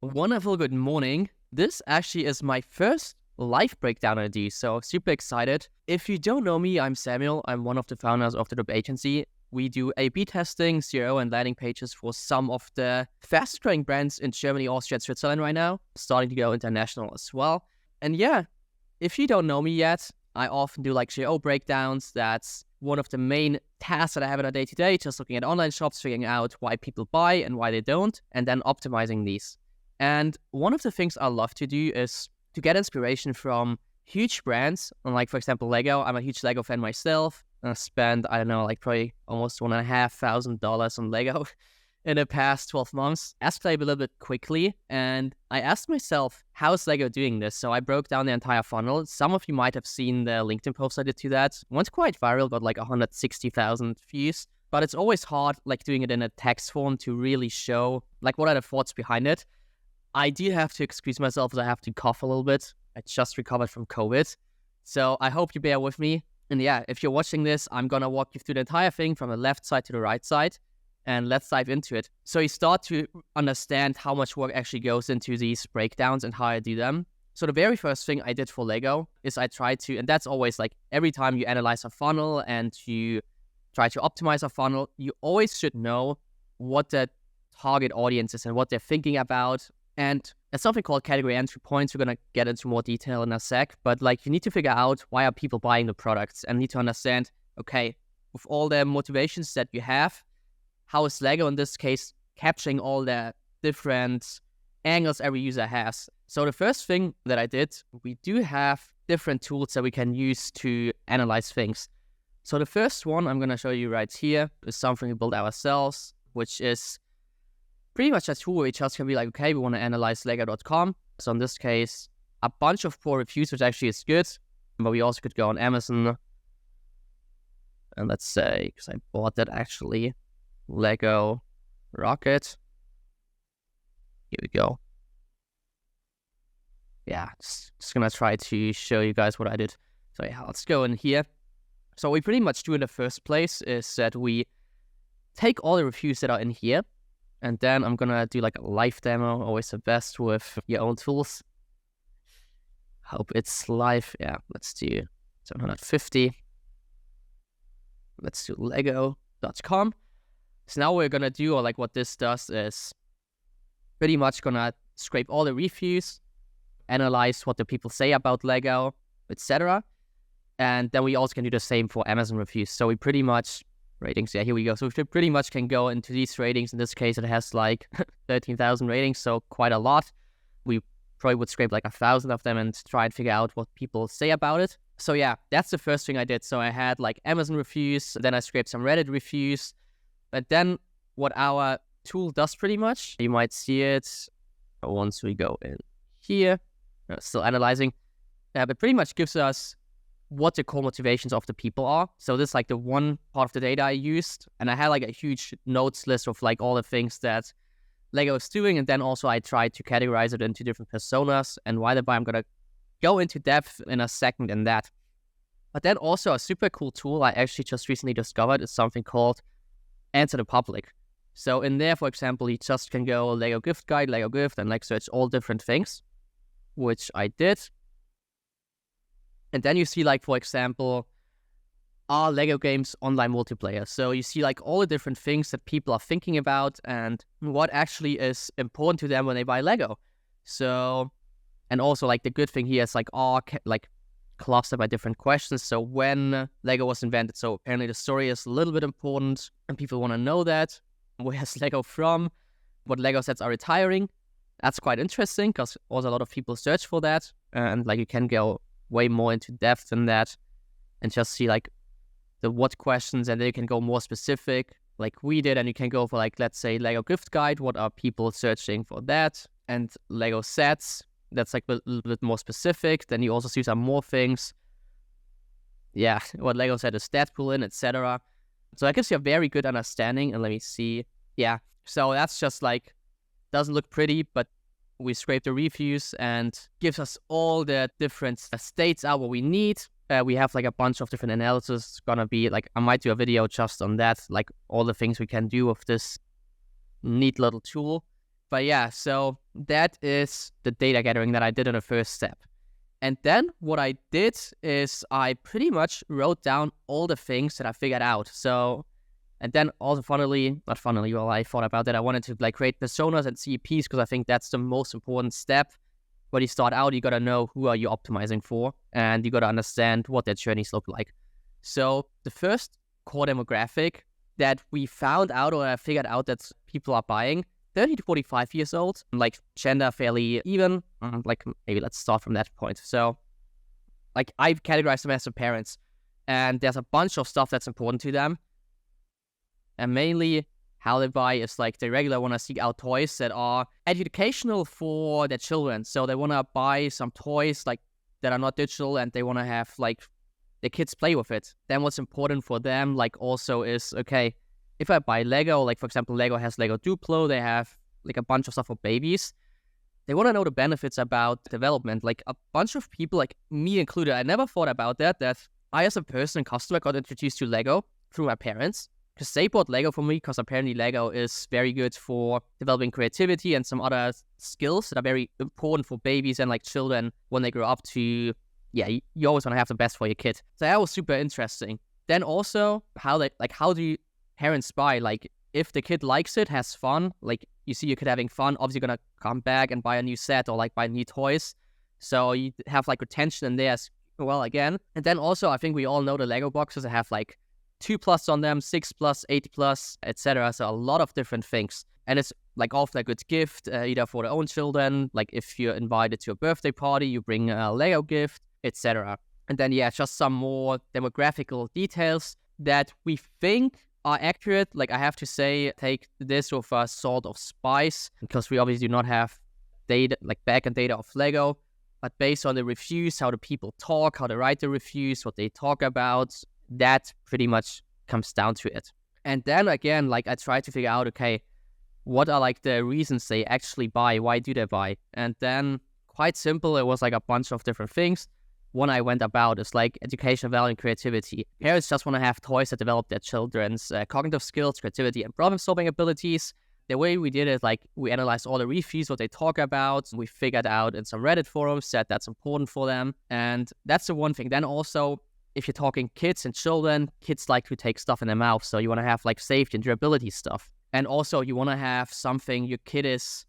Wonderful good morning. This actually is my first live breakdown I do, so super excited. If you don't know me, I'm Samuel. I'm one of the founders of the Job agency. We do A/B testing, CRO, and landing pages for some of the fast growing brands in Germany, Austria, and Switzerland right now, starting to go international as well. And yeah, if you don't know me yet, I often do like CRO breakdowns. That's one of the main tasks that I have in a day-to-day, just looking at online shops, figuring out why people buy and why they don't, and then optimizing these. And one of the things I love to do is to get inspiration from huge brands. Like, for example, Lego. I'm a huge Lego fan myself. I spent, I don't know, like probably almost $1,500 on Lego in the past 12 months. Escalated a little bit quickly. And I asked myself, how's Lego doing this? So I broke down the entire funnel. Some of you might have seen the LinkedIn post I did to that. One's quite viral, got like 160,000 views. But it's always hard, like doing it in a text form to really show, like, what are the thoughts behind it. I do have to excuse myself as I have to cough a little bit. I just recovered from COVID. So I hope you bear with me. And yeah, if you're watching this, I'm going to walk you through the entire thing from the left side to the right side. And let's dive into it. So you start to understand how much work actually goes into these breakdowns and how I do them. So the very first thing I did for Lego is I tried to, and that's always like every time you analyze a funnel and you try to optimize a funnel, you always should know what the target audience is and what they're thinking about. And there's something called category entry points. We're going to get into more detail in a sec. But like, you need to figure out why are people buying the products and need to understand, okay, with all the motivations that you have, how is Lego in this case capturing all the different angles every user has. So the first thing that I did, we do have different tools that we can use to analyze things. So the first one I'm going to show you right here is something we built ourselves, which is pretty much a tool where we just can be like, okay, we want to analyze Lego.com. So in this case, a bunch of poor reviews, which actually is good. But we also could go on Amazon. And let's say, because I bought that actually, Lego Rocket. Here we go. Yeah, just going to try to show you guys what I did. So yeah, let's go in here. So what we pretty much do in the first place is that we take all the reviews that are in here. And then I'm going to do like a live demo, always the best with your own tools. Hope it's live. Yeah, let's do 750. Let's do Lego.com. So now we're going to do, or like what this does is pretty much going to scrape all the reviews, analyze what the people say about Lego, etc. And then we also can do the same for Amazon reviews. So we pretty much... ratings, yeah, here we go. So we pretty much can go into these ratings. In this case, it has like 13,000 ratings, so quite a lot. We probably would scrape like 1,000 of them and try and figure out what people say about it. So yeah, that's the first thing I did. So I had like Amazon reviews, then I scraped some Reddit reviews. But then what our tool does pretty much, you might see it once we go in here, still analyzing, but pretty much gives us what the core motivations of the people are. So this is like the one part of the data I used. And I had like a huge notes list of like all the things that Lego is doing. And then also I tried to categorize it into different personas and why they buy. I'm going to go into depth in a second in that. But then also a super cool tool I actually just recently discovered is something called Answer the Public. So in there, for example, you just can go Lego gift guide, Lego gift, and like search all different things, which I did. And then you see, like, for example, are Lego games online multiplayer? So you see, like, all the different things that people are thinking about and what actually is important to them when they buy Lego. So, and also, like, the good thing here is, like, clustered by different questions. So when Lego was invented, so apparently the story is a little bit important and people want to know that. Where's Lego from? What Lego sets are retiring? That's quite interesting because also a lot of people search for that. And, like, you can go way more into depth than that and just see like the what questions, and then you can go more specific like we did, and you can go for like, let's say, Lego gift guide, what are people searching for that, and Lego sets, that's like a little bit more specific. Then you also see some more things, yeah, what Lego set is stat pool in, etc. So that gives you a very good understanding. And let me see, yeah, so that's just like, doesn't look pretty, but we scrape the reviews and gives us all the different states out what we need. We have like a bunch of different analysis. It's gonna be like, I might do a video just on that, like all the things we can do with this neat little tool. But yeah, so that is the data gathering that I did in the first step. And then what I did is I pretty much wrote down all the things that I figured out. So, and then also not funnily, well, I thought about that. I wanted to like create personas and CEPs because I think that's the most important step. When you start out, you got to know who are you optimizing for, and you got to understand what their journeys look like. So the first core demographic that we found out, or I figured out that people are buying, 30 to 45 years old, like gender fairly even, like maybe let's start from that point. So like I've categorized them as the parents, and there's a bunch of stuff that's important to them. And mainly how they buy is like they regularly want to seek out toys that are educational for their children. So they want to buy some toys like that are not digital, and they want to have like the kids play with it. Then what's important for them like also is, okay, if I buy Lego, like for example, Lego has Lego Duplo, they have like a bunch of stuff for babies. They want to know the benefits about development. Like a bunch of people, like me included, I never thought about that I as a person and customer got introduced to Lego through my parents because they bought Lego for me because apparently Lego is very good for developing creativity and some other skills that are very important for babies and like children when they grow up to, yeah, you always want to have the best for your kid. So that was super interesting. Then also how do parents buy, like if the kid likes it, has fun, like you see your kid having fun, obviously you're gonna come back and buy a new set or like buy new toys. So you have like retention in there as well again. And then also I think we all know the Lego boxes that have like 2+ on them, 6+, 8+, etc. So a lot of different things. And it's like often a good gift, either for their own children, like if you're invited to a birthday party, you bring a Lego gift, etc. And then yeah, just some more demographical details that we think are accurate. Like I have to say, take this with a sort of spice because we obviously do not have data, like backend data of Lego, but based on the reviews, how the people talk, how they write the reviews, what they talk about, that pretty much comes down to it. And then again, like I try to figure out, okay, what are like the reasons they actually buy? Why do they buy? And then quite simple, it was like a bunch of different things. One I went about is like education, value, and creativity. Parents just want to have toys that develop their children's cognitive skills, creativity, and problem-solving abilities. The way we did it, like we analyzed all the reviews, what they talk about. We figured out in some Reddit forums that that's important for them. And that's the one thing. Then also, if you're talking kids and children, kids like to take stuff in their mouth. So you want to have like safety and durability stuff. And also you want to have something your kid is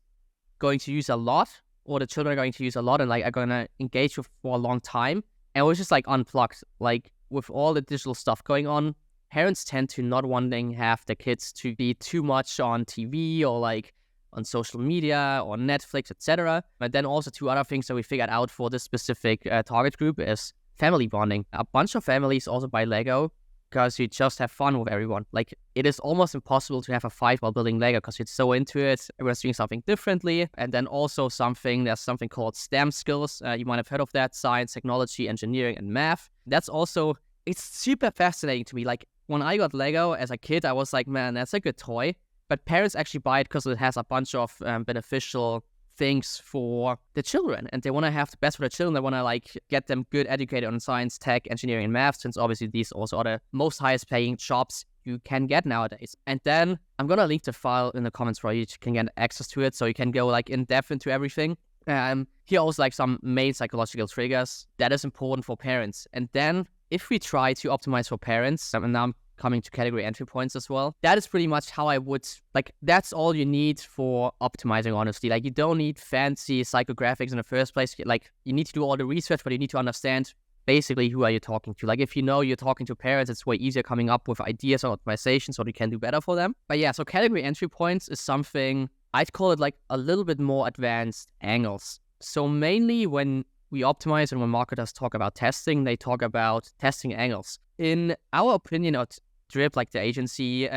going to use a lot, or the children are going to use a lot and like are going to engage with for a long time. And it was just like unplugged. Like with all the digital stuff going on, parents tend to not wanting have the kids to be too much on TV or like on social media or Netflix, etc. But then also two other things that we figured out for this specific target group is family bonding. A bunch of families also buy Lego because you just have fun with everyone. Like it is almost impossible to have a fight while building Lego because you're so into it. Everyone's doing something differently. And then also there's something called STEM skills. You might have heard of that: science, technology, engineering, and math. That's also, it's super fascinating to me. Like when I got Lego as a kid, I was like, man, that's a good toy. But parents actually buy it because it has a bunch of beneficial things for the children, and they want to have the best for the children. They want to like get them good educated on science, tech, engineering, and math, since obviously these also are the most highest paying jobs you can get nowadays. And then I'm gonna link the file in the comments for you can get access to it, so you can go like in depth into everything. Here also like some main psychological triggers that is important for parents. And then if we try to optimize for parents, and now I'm coming to category entry points as well, that is pretty much how I would, like, that's all you need for optimizing, honestly. Like, you don't need fancy psychographics in the first place. Like, you need to do all the research, but you need to understand basically who are you talking to. Like, if you know you're talking to parents, it's way easier coming up with ideas or optimizations what you can do better for them. But yeah, so category entry points is something, I'd call it like a little bit more advanced angles. So mainly when we optimize and when marketers talk about testing, they talk about testing angles. In our opinion at Drip, like the agency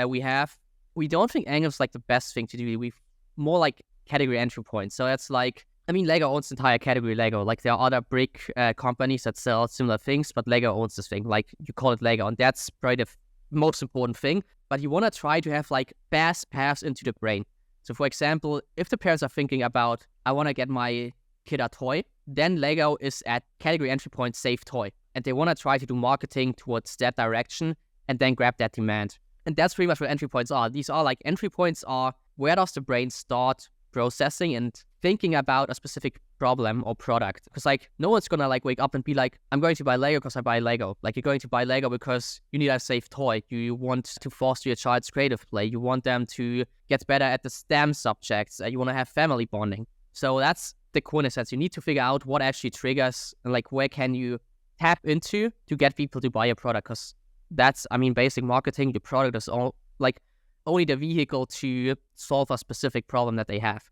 we don't think angles like the best thing to do. We more like category entry points. So that's like, I mean, Lego owns the entire category Lego. Like there are other brick companies that sell similar things, but Lego owns this thing. Like you call it Lego, and that's probably the most important thing. But you want to try to have like fast paths into the brain. So for example, if the parents are thinking about, I want to get my kid a toy, then Lego is at category entry point safe toy. And they want to try to do marketing towards that direction and then grab that demand. And that's pretty much what entry points are. These are like, entry points are, where does the brain start processing and thinking about a specific problem or product. Because like no one's gonna like wake up and be like, I'm going to buy Lego because I buy Lego. Like you're going to buy Lego because you need a safe toy. You want to foster your child's creative play. You want them to get better at the STEM subjects. You want to have family bonding. So that's the quintessence. You need to figure out what actually triggers and like where can you tap into to get people to buy a product. Because that's, I mean, basic marketing. Your product is all like only the vehicle to solve a specific problem that they have.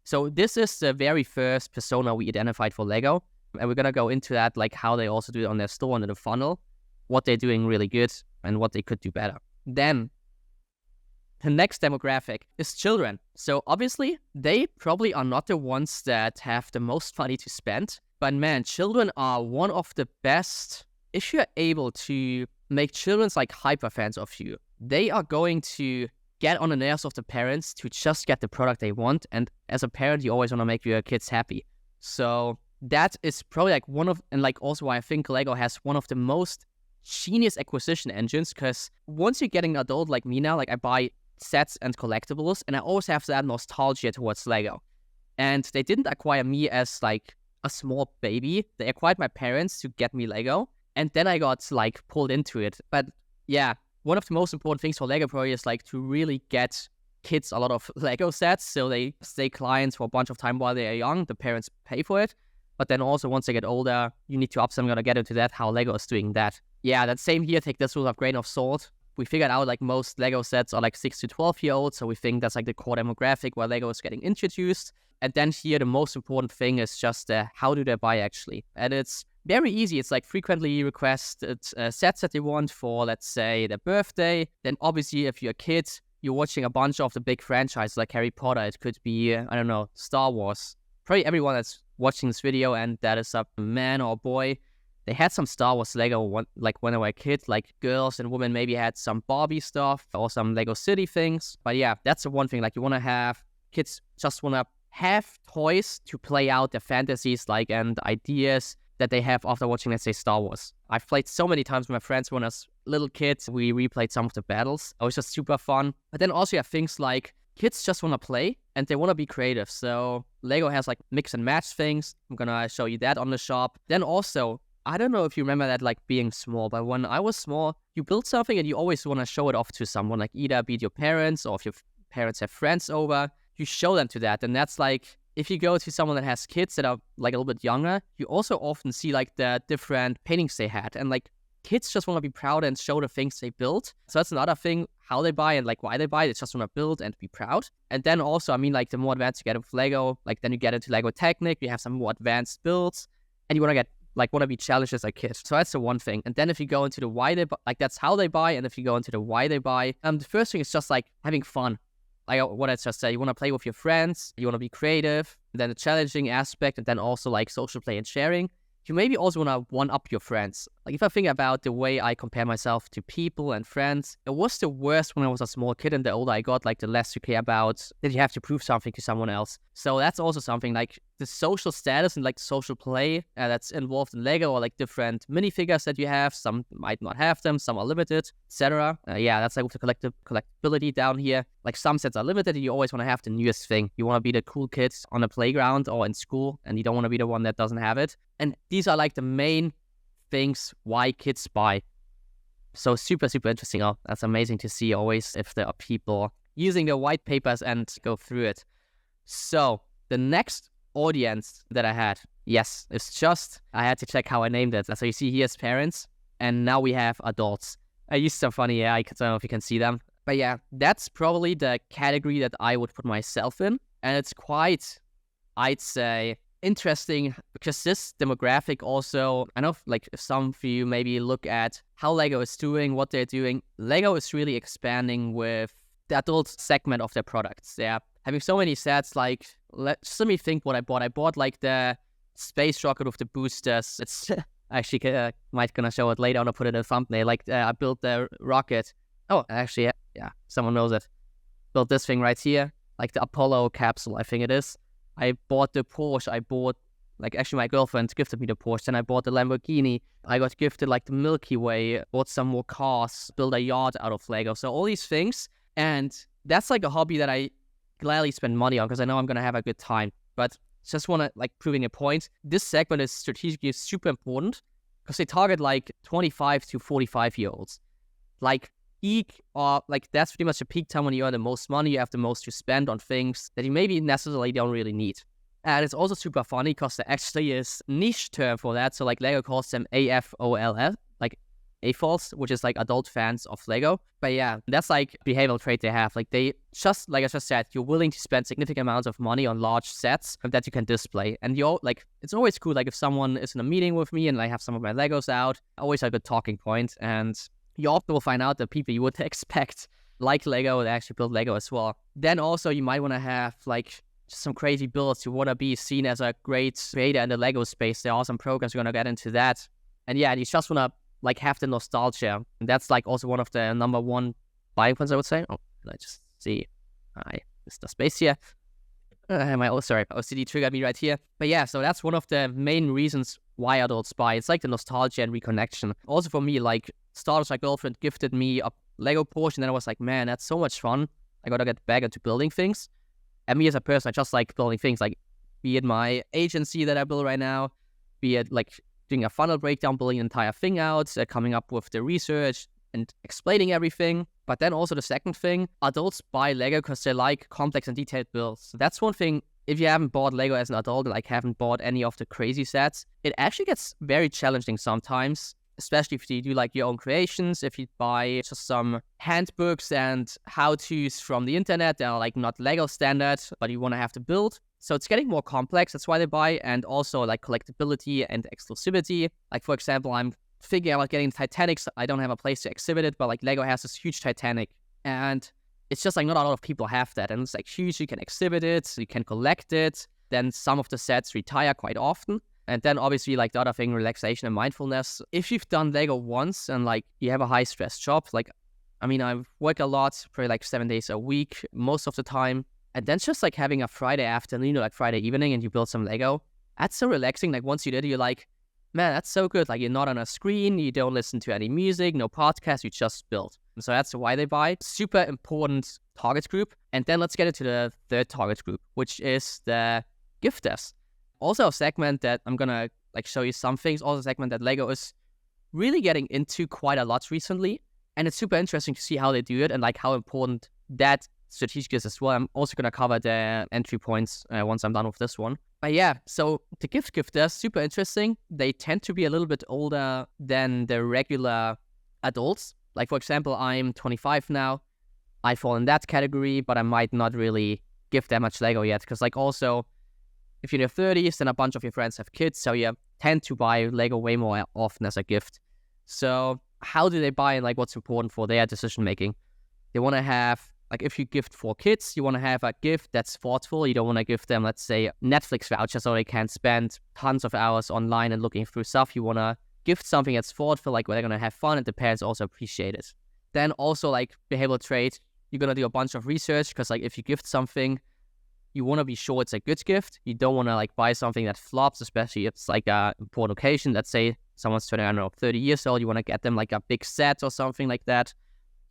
So this is the very first persona we identified for Lego. And we're going to go into that, like how they also do it on their store under the funnel, what they're doing really good and what they could do better. Then the next demographic is children. So obviously they probably are not the ones that have the most money to spend. But man, children are one of the best. If you're able to make children's like hyper fans of you, they are going to get on the nerves of the parents to just get the product they want. And as a parent, you always want to make your kids happy. So that is probably like one of, and like also why I think Lego has one of the most genius acquisition engines. Because once you're getting an adult like me now, like I buy sets and collectibles, and I always have that nostalgia towards Lego. And they didn't acquire me as like a small baby. They acquired my parents to get me Lego. And then I got like pulled into it. But yeah, one of the most important things for Lego probably is like to really get kids a lot of Lego sets so they stay clients for a bunch of time while they are young. The parents pay for it. But then also once they get older, you need to upsell. I'm going to get into that, how Lego is doing that. Yeah, that same here, take this with a grain of salt. We figured out like most Lego sets are like 6 to 12 year olds. So we think that's like the core demographic where Lego is getting introduced. And then here, the most important thing is just how do they buy actually? And it's very easy. It's like frequently requested sets that they want for, let's say, their birthday. Then obviously, if you're a kid, you're watching a bunch of the big franchises like Harry Potter. It could be, I don't know, Star Wars. Probably everyone that's watching this video and that is a man or a boy, they had some Star Wars Lego like when they were a kid. Like girls and women maybe had some Barbie stuff or some Lego City things. But yeah, that's the one thing. Like you want to have, kids just want to have toys to play out their fantasies like and ideas that they have after watching, let's say, Star Wars. I've played so many times with my friends when I was little kids. We replayed some of the battles. It was just super fun. But then also you have things like kids just want to play and they want to be creative. So Lego has like mix and match things. I'm going to show you that on the shop. Then also, I don't know if you remember that like being small, but when I was small, you build something and you always want to show it off to someone, like either be it your parents or if your parents have friends over, you show them to that. And that's like, if you go to someone that has kids that are like a little bit younger, you also often see like the different paintings they had. And like kids just want to be proud and show the things they built. So that's another thing, how they buy and like why they buy. They just want to build and be proud. And then also, I mean, like the more advanced you get with Lego, like then you get into Lego Technic, you have some more advanced builds and you want to get like want to be challenged as a kid. So that's the one thing. And then if you go into the why they buy, like that's how they buy. And if you go into the why they buy, the first thing is just like having fun. Like what I just said, you want to play with your friends, you want to be creative, and then the challenging aspect, and then also like social play and sharing. You maybe also want to one-up your friends. Like if I think about the way I compare myself to people and friends, it was the worst when I was a small kid, and the older I got, like the less you care about that you have to prove something to someone else. So that's also something like the social status and like social play that's involved in Lego, or like different minifigures that you have. Some might not have them, some are limited, etc. Yeah, that's like with the collectability down here. Like some sets are limited, and you always want to have the newest thing. You want to be the cool kid on the playground or in school, and you don't want to be the one that doesn't have it. And these are like the main things why kids buy. So super, super interesting. Oh, that's amazing to see always if there are people using the white papers and go through it. So the next audience that I had, yes, it's just, I had to check how I named it. So you see here's parents, and now we have adults. I used some funny AI, I don't know if you can see them. But yeah, that's probably the category that I would put myself in. And it's quite, I'd say, interesting because this demographic also, I know like if some of you maybe look at how Lego is doing, what they're doing, Lego is really expanding with the adult segment of their products. They're having so many sets, like, let me think what I bought. I bought like the space rocket with the boosters. It's actually might gonna show it later on, I'll put it in a thumbnail. Like I built the rocket. Oh, actually, yeah, someone knows it. Built this thing right here, like the Apollo capsule, I think it is. I bought the Porsche. I bought, like, actually my girlfriend gifted me the Porsche. Then I bought the Lamborghini. I got gifted like the Milky Way. Bought some more cars. Built a yacht out of Lego. So all these things. And that's like a hobby that I gladly spend money on because I know I'm going to have a good time. But just want to like proving a point. This segment is strategically super important because they target like 25 to 45-year-olds. Like peak, or like that's pretty much the peak time when you earn the most money, you have the most to spend on things that you maybe necessarily don't really need. And it's also super funny because there actually is niche term for that. So like Lego calls them AFOLS, like AFOLs, which is like adult fans of Lego. But yeah, that's like behavioral trait they have. Like they just, like I just said, you're willing to spend significant amounts of money on large sets that you can display. And you're like, it's always cool. Like if someone is in a meeting with me and I have some of my Legos out, I always have a good talking point. And you often will find out that people you would expect like Lego, they actually build Lego as well. Then also you might want to have like some crazy builds. You want to be seen as a great creator in the Lego space. There are some programs we're going to get into that. And yeah, you just want to like have the nostalgia. And that's like also one of the number one buying points, I would say. Oh, let's just see. I missed the space here. My OCD triggered me right here. But yeah, so that's one of the main reasons why adults buy. It's like the nostalgia and reconnection. Also for me, like started my girlfriend gifted me a Lego Porsche, and then I was like, man, that's so much fun. I gotta get back into building things. And me as a person, I just like building things, like be it my agency that I build right now, be it like doing a funnel breakdown, building an entire thing out, coming up with the research and explaining everything. But then also the second thing, adults buy Lego because they like complex and detailed builds. So that's one thing. If you haven't bought Lego as an adult, like haven't bought any of the crazy sets, it actually gets very challenging sometimes, especially if you do like your own creations. If you buy just some handbooks and how-tos from the internet that are like not Lego standard, but you want to have to build. So it's getting more complex. That's why they buy. And also like collectability and exclusivity. Like for example, I'm figuring out getting Titanic. So I don't have a place to exhibit it, but like Lego has this huge Titanic. And it's just like not a lot of people have that. And it's like huge. You can exhibit it. You can collect it. Then some of the sets retire quite often. And then obviously like the other thing, relaxation and mindfulness. If you've done Lego once and like you have a high stress job, like, I mean, I work a lot, probably like 7 days a week, most of the time. And then just like having a Friday afternoon or like Friday evening and you build some Lego, that's so relaxing. Like once you did it, you're like, man, that's so good. Like you're not on a screen, you don't listen to any music, no podcast, you just build. And so that's why they buy. Super important target group. And then let's get into the third target group, which is the gifters. Also a segment that I'm gonna like show you some things. Also a segment that Lego is really getting into quite a lot recently. And it's super interesting to see how they do it and like how important that strategic is as well. I'm also gonna cover the entry points once I'm done with this one. But yeah, so the gifters, super interesting. They tend to be a little bit older than the regular adults. Like for example, I'm 25 now. I fall in that category, but I might not really gift that much Lego yet. Because like also, if you're in your 30s, then a bunch of your friends have kids, so you tend to buy Lego way more often as a gift. So how do they buy and like what's important for their decision making? They want to have, like if you gift for kids, you want to have a gift that's thoughtful. You don't want to give them, let's say, Netflix vouchers so they can spend tons of hours online and looking through stuff. You want to gift something that's thoughtful, like where they're going to have fun and the parents also appreciate it. Then also like behavioral trait, you're going to do a bunch of research because like if you gift something, you want to be sure it's a good gift. You don't want to like buy something that flops, especially if it's like a important occasion. Let's say someone's turning, I don't know, 30 years old. You want to get them like a big set or something like that.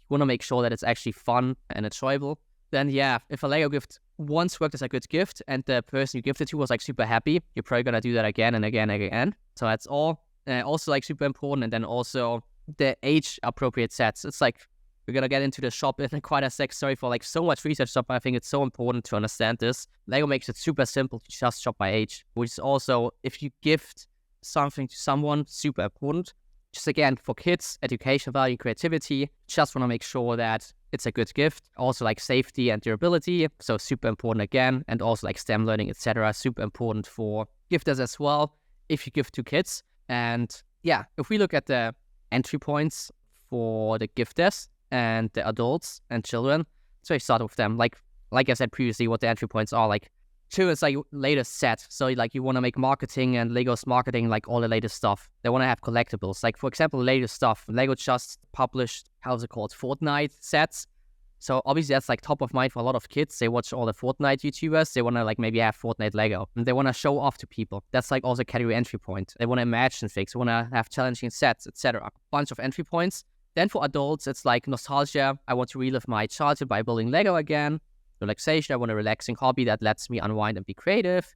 You want to make sure that it's actually fun and enjoyable. Then yeah, if a Lego gift once worked as a good gift and the person you gifted to was like super happy, you're probably going to do that again and again and again. So that's all. Also like super important. And then also the age appropriate sets. It's like, we're going to get into the shop in quite a sec. Sorry for like so much research stuff, but I think it's so important to understand this. Lego makes it super simple to just shop by age, which is also, if you gift something to someone, super important. Just again, for kids, education value, creativity, just want to make sure that it's a good gift. Also like safety and durability, so super important again. And also like STEM learning, etc. Super important for gifters as well, if you gift to kids. And yeah, if we look at the entry points for the gifters, and the adults and children. So I start with them. Like I said previously, what the entry points are. Like children's like latest set. So like you want to make marketing and Lego's marketing like all the latest stuff. They want to have collectibles. Like for example, latest stuff. Lego just published, how's it called? Fortnite sets. So obviously that's like top of mind for a lot of kids. They watch all the Fortnite YouTubers. They want to like maybe have Fortnite Lego. And they want to show off to people. That's like also category entry point. They want to imagine things. They want to have challenging sets, etc. Bunch of entry points. Then for adults, it's like nostalgia. I want to relive my childhood by building Lego again. relaxation. I want a relaxing hobby that lets me unwind and be creative.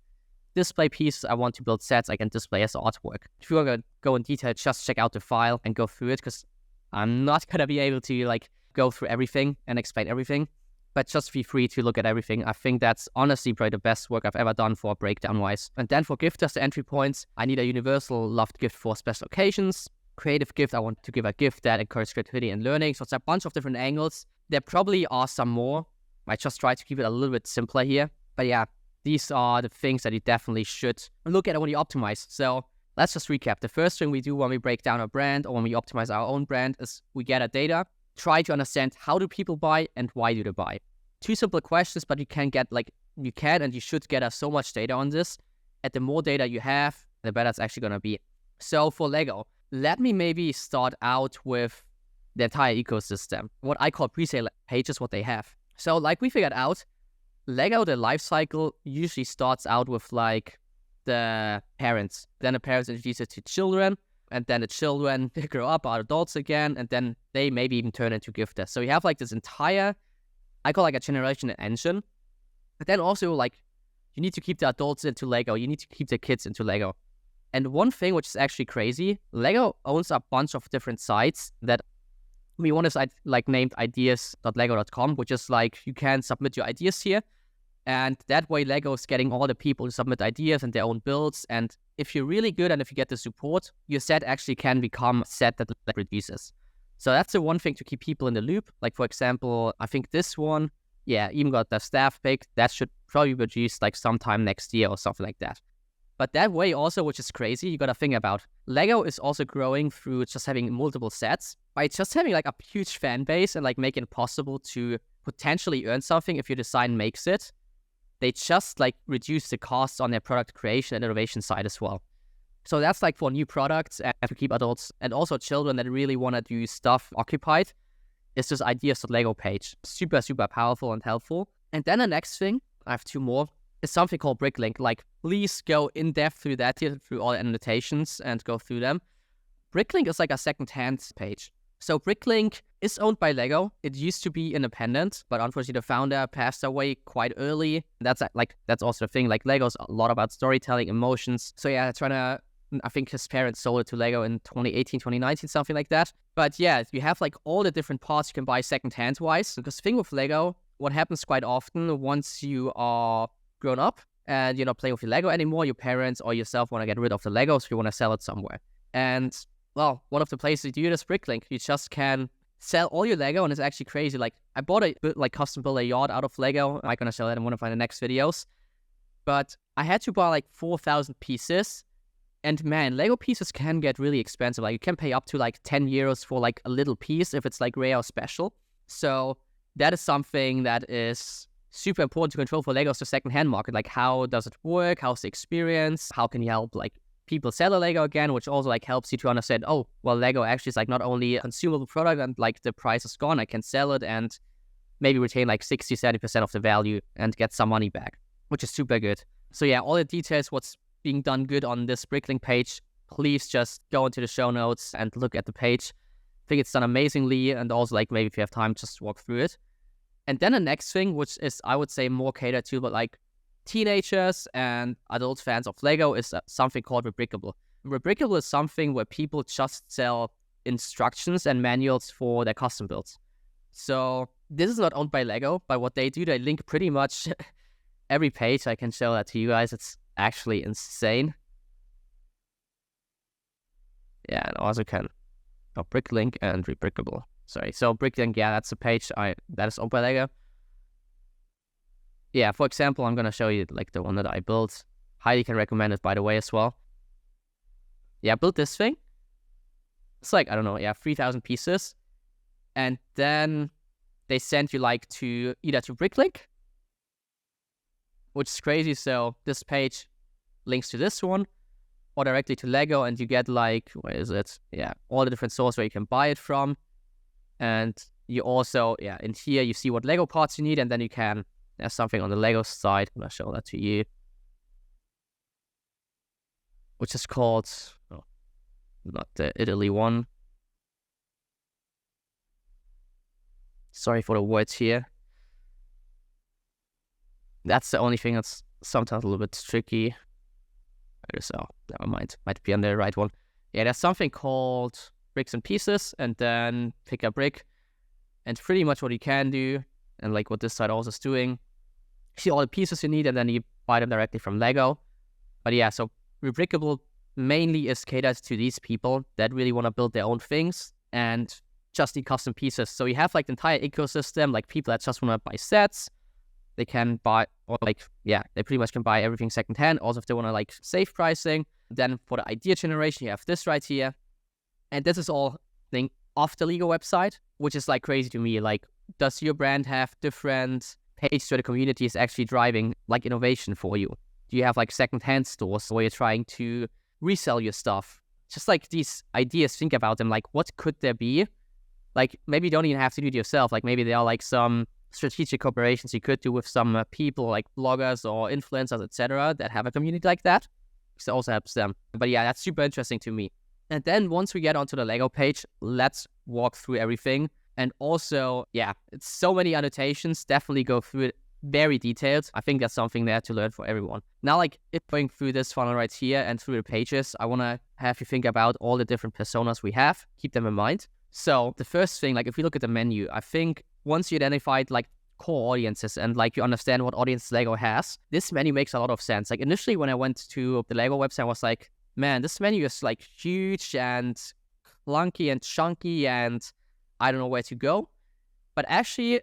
Display pieces, I want to build sets I can display as artwork. If you want to go in detail, just check out the file and go through it, because I'm not going to be able to like go through everything and explain everything, but just feel free to look at everything. I think that's honestly probably the best work I've ever done for breakdown-wise. And then for gift as the entry points, I need a universal loved gift for special occasions. Creative gift, I want to give a gift that encourages creativity and learning. So it's a bunch of different angles. There probably are some more. I just try to keep it a little bit simpler here. But yeah, these are the things that you definitely should look at when you optimize. So let's just recap. The first thing we do when we break down a brand or when we optimize our own brand is we gather data, try to understand how do people buy and why do they buy. Two simple questions, but you can and you should gather so much data on this. And the more data you have, the better it's actually going to be. So for Lego, let me maybe start out with the entire ecosystem. What I call pre-sale pages, what they have. So like we figured out, Lego, the life cycle usually starts out with like the parents. Then the parents introduce it to children, and then the children they grow up, are adults again, and then they maybe even turn into gifters. So you have like this entire, I call like a generation engine. But then also like you need to keep the adults into Lego. You need to keep the kids into Lego. And one thing which is actually crazy, Lego owns a bunch of different sites that one is like named ideas.lego.com, which is like you can submit your ideas here. And that way Lego is getting all the people to submit ideas and their own builds. And if you're really good and if you get the support, your set actually can become a set that produces. So that's the one thing to keep people in the loop. Like for example, I think this one, even got the staff pick. That should probably be produced like sometime next year or something like that. But that way also, which is crazy, you got to think about, Lego is also growing through just having multiple sets, by just having like a huge fan base and like making it possible to potentially earn something if your design makes it. They just like reduce the costs on their product creation and innovation side as well. So that's like for new products and to keep adults and also children that really want to do stuff occupied. It's this ideas.lego page. Super, super powerful and helpful. And then the next thing, I have two more, is something called Bricklink. Like, please go in depth through that here, through all the annotations and go through them. Bricklink is like a second-hand page. So Bricklink is owned by Lego. It used to be independent, but unfortunately the founder passed away quite early. That's also the thing. Like Lego's a lot about storytelling, emotions. So yeah, I think his parents sold it to Lego in 2018, 2019, something like that. But yeah, you have like all the different parts you can buy second-hand wise. Because the thing with Lego, what happens quite often once you are grown up and you're not playing with your Lego anymore, your parents or yourself want to get rid of the Legos, so you want to sell it somewhere. And well, one of the places you do it is Bricklink. You just can sell all your Lego, and it's actually crazy. Like I bought custom built a yacht out of Lego. I'm gonna sell that in one of my next videos. But I had to buy like 4,000 pieces. And man, Lego pieces can get really expensive. Like you can pay up to like 10 euros for like a little piece if it's like rare or special. So that is something that is super important to control for Lego's the second-hand market. Like how does it work? How's the experience? How can you help like people sell a Lego again, which also like helps you to understand, oh, well, Lego actually is like not only a consumable product and like the price is gone, I can sell it and maybe retain like 60, 70% of the value and get some money back, which is super good. So yeah, all the details, what's being done good on this Bricklink page, please just go into the show notes and look at the page. I think it's done amazingly, and also like maybe if you have time, just walk through it. And then the next thing, which is I would say more catered to, but like teenagers and adult fans of Lego, is something called Rebrickable. Rebrickable is something where people just sell instructions and manuals for their custom builds. So this is not owned by Lego, but what they do, they link pretty much every page. I can show that to you guys. It's actually insane. Yeah, and also can Bricklink and Rebrickable. Sorry, so Bricklink, yeah, that's a page that is owned by Lego. Yeah, for example, I'm gonna show you like the one that I built. Highly can recommend it, by the way, as well. Yeah, I built this thing. It's like, I don't know, 3,000 pieces. And then they send you like to either to Bricklink, which is crazy. So this page links to this one, or directly to Lego, and you get like, where is it? Yeah, all the different sources where you can buy it from. And you also, in here you see what Lego parts you need, and then you can, there's something on the Lego side. I'm gonna show that to you, which is called, not the Italy one. Sorry for the words here. That's the only thing that's sometimes a little bit tricky. So never mind, might be on the right one. Yeah, there's something called bricks and pieces, and then pick a brick. And pretty much what you can do, and like what this side also is doing, see all the pieces you need, and then you buy them directly from Lego. But yeah, so Rebrickable mainly is catered to these people that really want to build their own things and just need custom pieces. So you have like the entire ecosystem, like people that just want to buy sets. They can buy, or like, yeah, they pretty much can buy everything secondhand. Also, if they want to like save pricing. Then for the idea generation, you have this right here. And this is all thing off the Lego website, which is like crazy to me. Like, does your brand have different pages where the community is actually driving like innovation for you? Do you have like secondhand stores where you're trying to resell your stuff? Just like these ideas, think about them. Like, what could there be? Like, maybe you don't even have to do it yourself. Like, maybe there are like some strategic cooperations you could do with some people like bloggers or influencers, etc., that have a community like that. So it also helps them. But yeah, that's super interesting to me. And then once we get onto the Lego page, let's walk through everything. And also, yeah, it's so many annotations. Definitely go through it very detailed. I think that's something there to learn for everyone. Now, like, if going through this funnel right here and through the pages, I want to have you think about all the different personas we have. Keep them in mind. So the first thing, like if we look at the menu, I think once you identified like core audiences and like you understand what audience Lego has, this menu makes a lot of sense. Like initially when I went to the Lego website, I was like, man, this menu is like huge and clunky and chunky and I don't know where to go. But actually,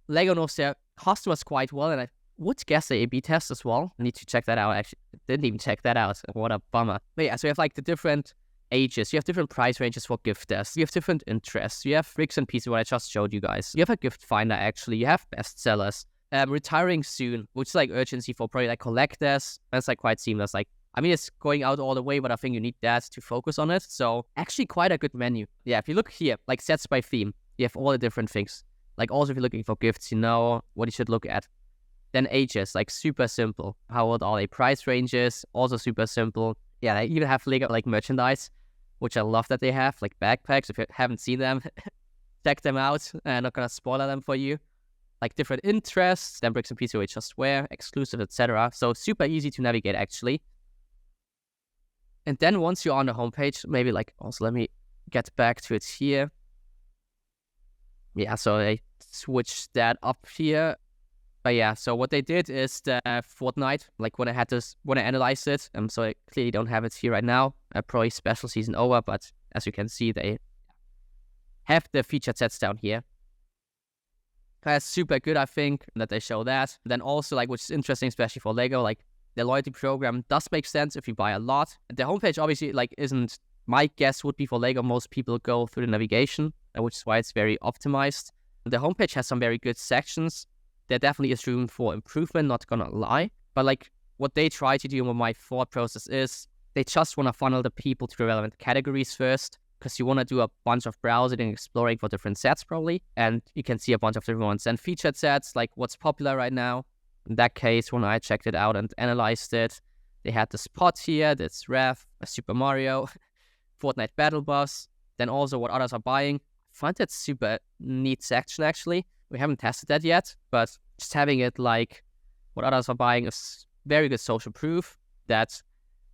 Lego knows their customers quite well, and I would guess they A/B test as well. I need to check that out. Actually, didn't even check that out. What a bummer. But yeah, so you have like the different ages, you have different price ranges for gifters, you have different interests, you have bricks and pieces, what I just showed you guys. You have a gift finder actually, you have bestsellers, retiring soon, which is like urgency for probably like collectors. That's like quite seamless. Like, I mean, it's going out all the way, but I think you need that to focus on it. So actually quite a good menu. Yeah, if you look here, like sets by theme, you have all the different things. Like also if you're looking for gifts, you know what you should look at. Then ages, like super simple. How old are they? Price ranges, also super simple. Yeah, they even have Lego like merchandise, which I love that they have, like backpacks. If you haven't seen them, check them out. I'm not gonna spoil them for you. Like different interests, then bricks and pieces we just wear, exclusive, etc. So super easy to navigate actually. And then once you're on the homepage, maybe like also let me get back to it here. Yeah, so they switched that up here. But yeah, so what they did is the Fortnite, like when I analyzed it, so I clearly don't have it here right now. Probably special season over, but as you can see, they have the featured sets down here. That's super good, I think, that they show that. Then also, like, which is interesting, especially for Lego, like the loyalty program does make sense if you buy a lot. The homepage obviously like isn't, my guess would be for Lego, most people go through the navigation, which is why it's very optimized. The homepage has some very good sections. There definitely is room for improvement, not gonna lie. But like what they try to do, and what my thought process is, they just want to funnel the people to the relevant categories first, because you want to do a bunch of browsing and exploring for different sets probably. And you can see a bunch of different ones. And featured sets, like what's popular right now. In that case, when I checked it out and analyzed it, they had the spot here, that's Rev, Super Mario, Fortnite Battle Bus, then also what others are buying. I find that super neat section actually. We haven't tested that yet, but just having it like what others are buying is very good social proof that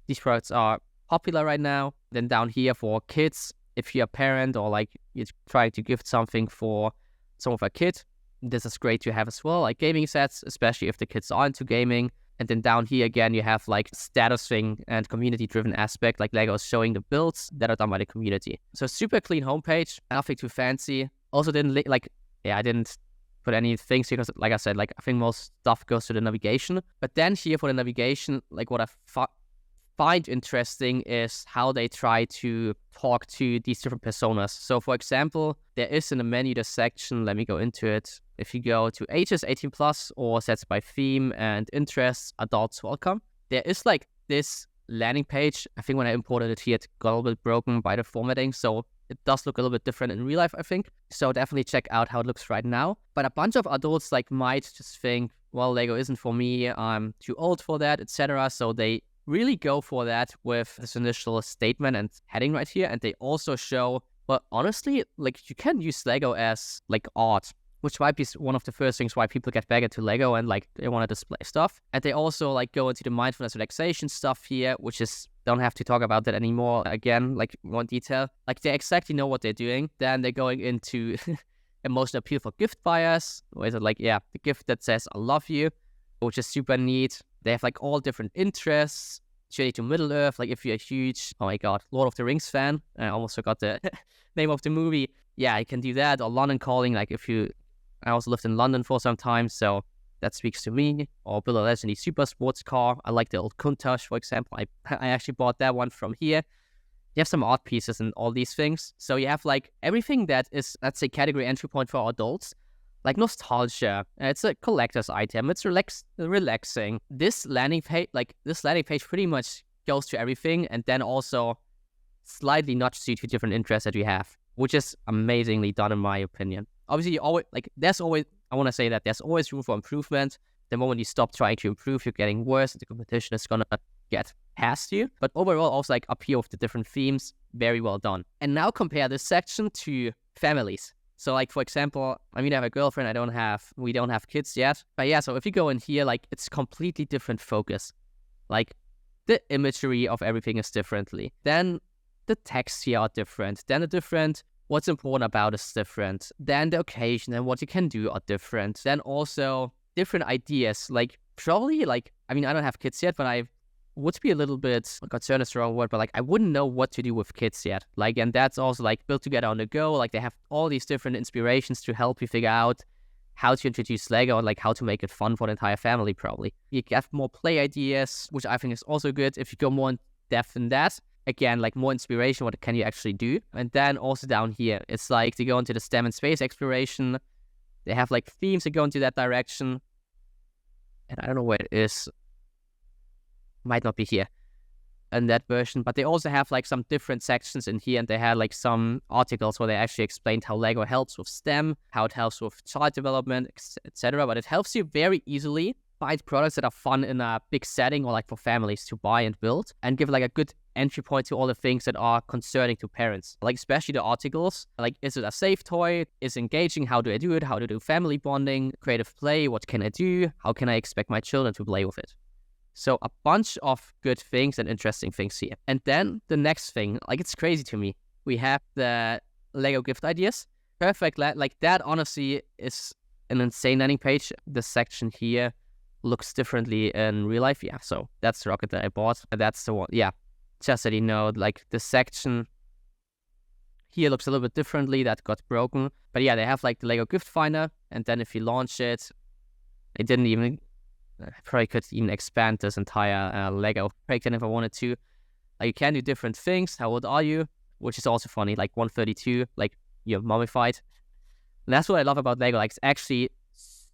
these products are popular right now. Then down here for kids, if you're a parent or like you're trying to gift something for some of a kid, this is great to have as well, like gaming sets, especially if the kids are into gaming. And then down here again, you have like status thing and community-driven aspect, like Lego is showing the builds that are done by the community. So super clean homepage, nothing too fancy. Also didn't I didn't put any things because, like I said, like I think most stuff goes to the navigation. But then here for the navigation, like what I find interesting is how they try to talk to these different personas. So for example, there is in the menu the section, let me go into it. If you go to ages 18 plus or sets by theme and interests, adults welcome. There is like this landing page. I think when I imported it here, it got a little bit broken by the formatting. So it does look a little bit different in real life, I think. So definitely check out how it looks right now. But a bunch of adults like might just think, well, Lego isn't for me. I'm too old for that, etc. So they really go for that with this initial statement and heading right here. And they also show, well, honestly, like you can use Lego as like art which might be one of the first things why people get back into Lego and like they want to display stuff. And they also like go into the mindfulness relaxation stuff here, which is, don't have to talk about that anymore again, like more in detail. Like they exactly know what they're doing. Then they're going into emotional appeal for gift buyers, where is it like, yeah, the gift that says I love you, which is super neat. They have like all different interests. Journey to Middle Earth, like if you're a huge, oh my god, Lord of the Rings fan, I almost forgot the name of the movie. Yeah, you can do that. Or London Calling, like I also lived in London for some time, so that speaks to me. Or build a legendary super sports car. I like the old Countach, for example. I actually bought that one from here. You have some art pieces and all these things. So you have like everything that is, let's say, category entry point for adults. Like nostalgia, it's a collector's item. It's relaxing. This landing page pretty much goes to everything, and then also slightly nudges you to different interests that you have, which is amazingly done in my opinion. Obviously, there's always room for improvement. The moment you stop trying to improve, you're getting worse, and the competition is gonna get past you. But overall, also like appeal of the different themes, very well done. And now compare this section to families. So like, for example, I have a girlfriend, we don't have kids yet. But yeah, so if you go in here, like it's completely different focus. Like the imagery of everything is differently. Then the texts here are different. Then what's important about is different. Then the occasion and what you can do are different. Then also different ideas. Like probably like, I don't have kids yet, but I would be a little bit, concerned is the wrong word, but like I wouldn't know what to do with kids yet. Like, and that's also like built together on the go. Like they have all these different inspirations to help you figure out how to introduce Lego and like how to make it fun for the entire family probably. You get more play ideas, which I think is also good. If you go more in depth in that, again, like more inspiration, what can you actually do? And then also down here, it's like they go into the STEM and space exploration. They have like themes that go into that direction. And I don't know where it is. Might not be here in that version, but they also have like some different sections in here, and they had like some articles where they actually explained how Lego helps with STEM, how it helps with child development, etc. But it helps you very easily find products that are fun in a big setting or like for families to buy and build, and give like a good entry point to all the things that are concerning to parents. Like especially the articles, like is it a safe toy? Is it engaging? How do I do it? How to do family bonding, creative play? What can I do? How can I expect my children to play with it? So a bunch of good things and interesting things here. And then the next thing, like it's crazy to me. We have the Lego gift ideas. Perfect. Like that honestly is an insane landing page. The section here looks differently in real life. Yeah, so that's the rocket that I bought. That's the one. Yeah, just so you know, like the section here looks a little bit differently. That got broken. But yeah, they have like the Lego gift finder. And then if you launch it, it didn't even... I probably could even expand this entire Lego breakdown if I wanted to. Like you can do different things. How old are you? Which is also funny. Like 132, like you're mummified. And that's what I love about Lego. Like it's actually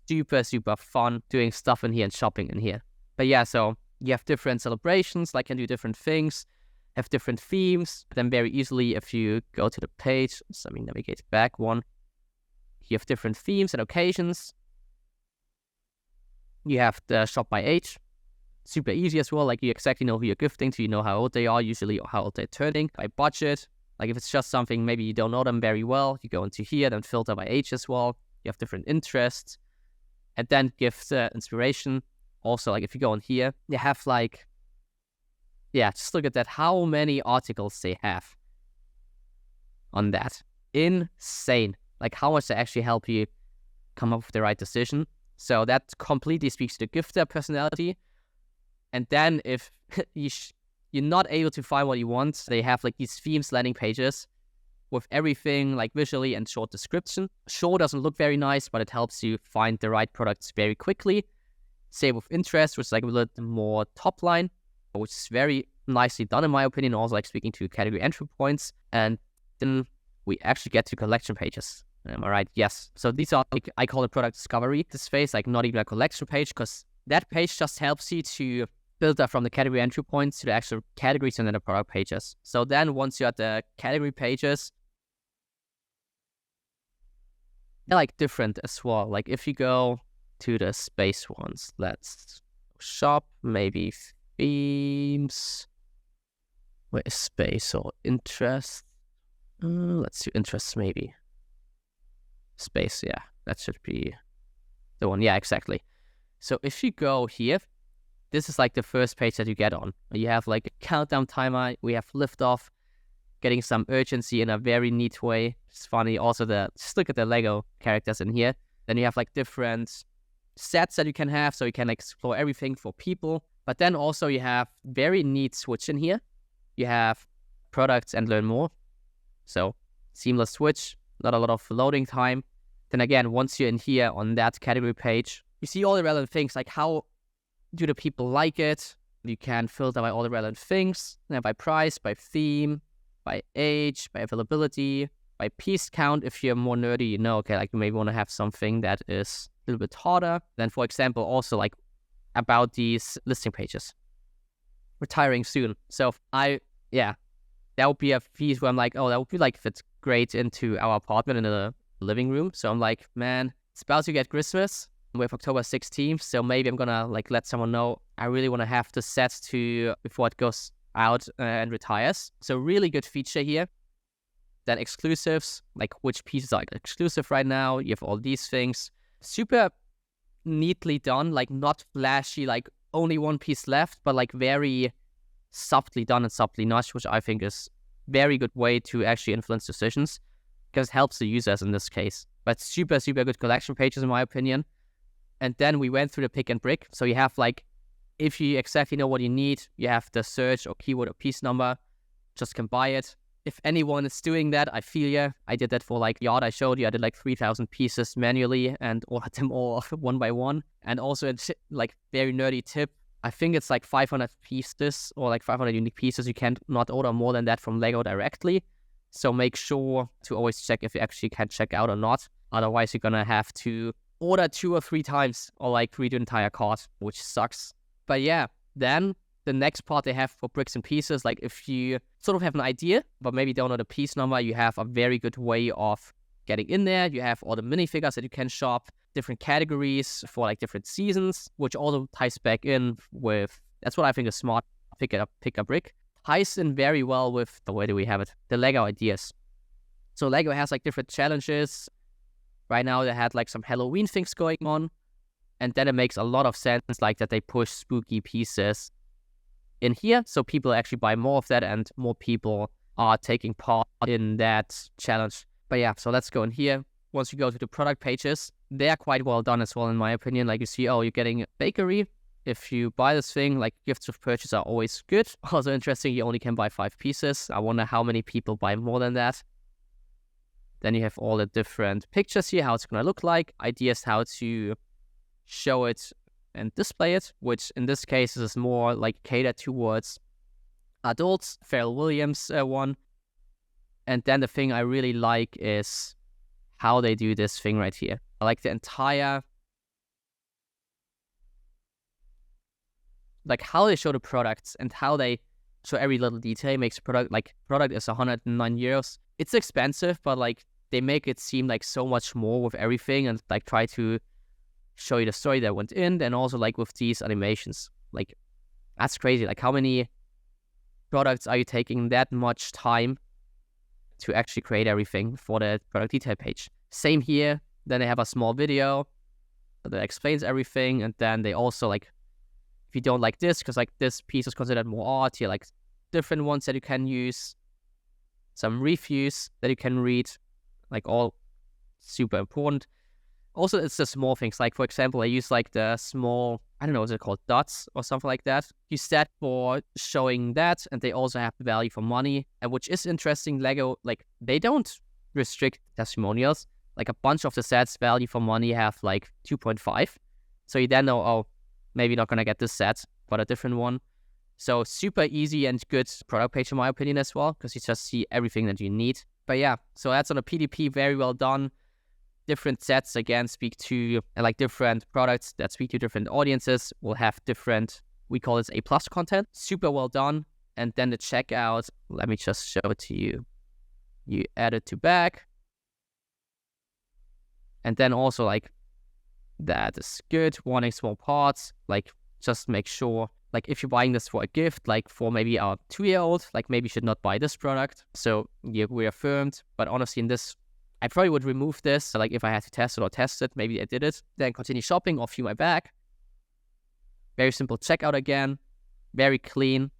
super, super fun doing stuff in here and shopping in here. But yeah, so you have different celebrations, like can do different things, have different themes. Then very easily, if you go to the page, so let me navigate back one. You have different themes and occasions. You have the shop by age, super easy as well. Like you exactly know who you're gifting to, you know how old they are usually or how old they're turning. By budget, like if it's just something maybe you don't know them very well, you go into here, then filter by age as well. You have different interests, and then gift inspiration. Also, like if you go on here, they have like, yeah, just look at that, how many articles they have on that. Insane. Like how much they actually help you come up with the right decision. So that completely speaks to the gifter personality. And then if you're not able to find what you want, they have like these themes landing pages with everything like visually and short description. Short doesn't look very nice, but it helps you find the right products very quickly. Same with interest, which is like a little more top line, which is very nicely done in my opinion. Also like speaking to category entry points. And then we actually get to collection pages. Am I right? Yes. So these are like, I call it product discovery. This phase, like not even a collection page, because that page just helps you to build up from the category entry points to the actual categories and then the product pages. So then once you're at the category pages, they're like different as well. Like if you go to the space ones, let's shop, maybe themes. Where is space or interest? Let's do interest maybe. Space, yeah. That should be the one. Yeah, exactly. So if you go here, this is like the first page that you get on. You have like a countdown timer. We have liftoff, getting some urgency in a very neat way. It's funny. Also, just look at the Lego characters in here. Then you have like different sets that you can have, so you can explore everything for people. But then also you have very neat switch in here. You have products and learn more. So seamless switch, not a lot of loading time. Then again, once you're in here on that category page, you see all the relevant things, like how do the people like it. You can filter by all the relevant things, by price, by theme, by age, by availability, by piece count. If you're more nerdy, you know, okay, like you maybe want to have something that is a little bit harder. Then, for example, also like about these listing pages. Retiring soon. So that would be a piece where I'm like, oh, that would be like fits great into our apartment in the living room. So I'm like, man, it's about to get Christmas. With October 16th, so maybe I'm gonna like let someone know I really want to have the set to before it goes out and retires. So really good feature here. Then exclusives, like which pieces are exclusive right now. You have all these things, super neatly done, like not flashy, like only one piece left, but like very softly done and softly notched, which I think is very good way to actually influence decisions because it helps the users in this case. But super good collection pages in my opinion. And then we went through the pick and brick. So you have like, if you exactly know what you need, you have the search or keyword or piece number, just can buy it. If anyone is doing that, I feel you. I did that for like Yard I showed you. I did like 3,000 pieces manually and ordered them all one by one. And also like very nerdy tip, I think it's like 500 pieces or like 500 unique pieces. You can't not order more than that from Lego directly. So make sure to always check if you actually can check out or not. Otherwise, you're going to have to order 2 or 3 times or like read the entire cart, which sucks. But yeah, then the next part they have for bricks and pieces, like if you sort of have an idea, but maybe don't know the piece number, you have a very good way of getting in there. You have all the minifigures that you can shop, different categories for like different seasons, which also ties back in with, that's what I think is smart, pick a brick. Ties in very well with, where do we have it? The Lego ideas. So Lego has like different challenges. Right now they had like some Halloween things going on. And then it makes a lot of sense like that they push spooky pieces in here. So people actually buy more of that and more people are taking part in that challenge. But yeah, so let's go in here. Once you go to the product pages, they are quite well done as well in my opinion. Like you see, oh, you're getting a bakery. If you buy this thing, like gifts of purchase are always good. Also interesting, you only can buy 5 pieces. I wonder how many people buy more than that. Then you have all the different pictures here, how it's going to look like, ideas how to show it and display it, which in this case is more like catered towards adults, Pharrell Williams one. And then the thing I really like is how they do this thing right here. I like the entire, like how they show the products and how they show every little detail makes a product, like product is 109 euros. It's expensive, but like they make it seem like so much more with everything and like try to show you the story that went in. And also like with these animations, like that's crazy. Like how many products are you taking that much time to actually create everything for the product detail page? Same here. Then they have a small video that explains everything. And then they also like, if you don't like this, because like this piece is considered more art, here like different ones that you can use, some reviews that you can read, like all super important. Also, it's the small things. Like, for example, I use like the small, I don't know, is it called dots or something like that? Use that for showing that. And they also have the value for money. And which is interesting, Lego, like they don't restrict testimonials. Like a bunch of the sets value for money have like 2.5. So you then know, oh, maybe not going to get this set, but a different one. So super easy and good product page in my opinion as well, because you just see everything that you need. But yeah, so that's on a PDP, very well done. Different sets, again, speak to like different products that speak to different audiences, will have different, we call this A+ content. Super well done. And then the checkout, let me just show it to you. You add it to bag. And then also like, that is good. Warning small parts, like just make sure, like if you're buying this for a gift, like for maybe a 2-year-old, like maybe you should not buy this product. So yeah, we affirmed, but honestly in this I probably would remove this, like if I had to test it or test it, maybe I did it. Then continue shopping or view my bag. Very simple checkout again, very clean.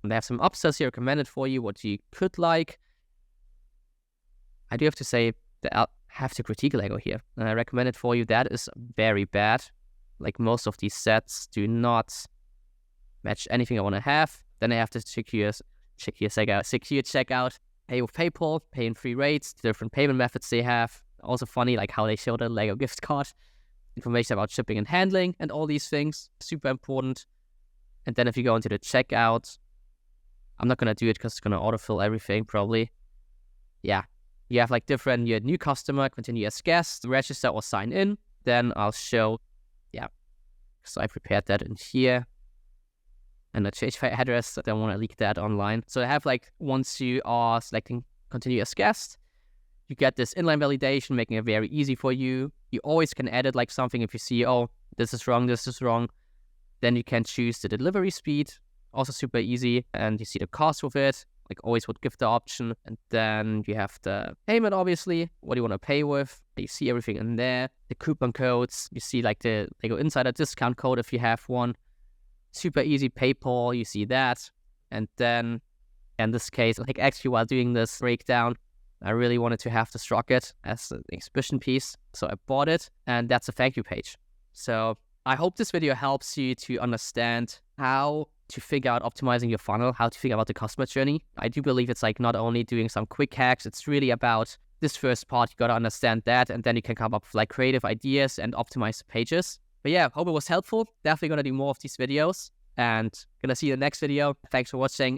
And they have some upsells here recommended for you, what you could like. I do have to say that I have to critique Lego here. And I recommend it for you. That is very bad. Like most of these sets do not match anything I want to have. Then I have to secure checkout, pay with PayPal, pay in free rates, different payment methods they have. Also funny, like how they show the Lego gift card, information about shipping and handling, and all these things, super important. And then if you go into the checkout, I'm not going to do it because it's going to autofill everything probably. Yeah, you have like different, you're a new customer, continue as guest, register or sign in. Then I'll show, so I prepared that in here. And I change my address, I don't want to leak that online. So I have like, once you are selecting continue as guest, you get this inline validation, making it very easy for you. You always can edit like something if you see, oh, this is wrong. Then you can choose the delivery speed, also super easy. And you see the cost with it, like always would give the option. And then you have the payment, obviously, what you want to pay with. You see everything in there. The coupon codes, you see like the Lego Insider discount code if you have one. Super easy, PayPal, you see that. And then in this case, like actually while doing this breakdown, I really wanted to have this rocket as an exhibition piece. So I bought it, and that's a thank you page. So I hope this video helps you to understand how to figure out optimizing your funnel, how to figure out the customer journey. I do believe it's like not only doing some quick hacks, it's really about this first part. You got to understand that, and then you can come up with like creative ideas and optimize the pages. But yeah, hope it was helpful. Definitely going to do more of these videos, and going to see you in the next video. Thanks for watching.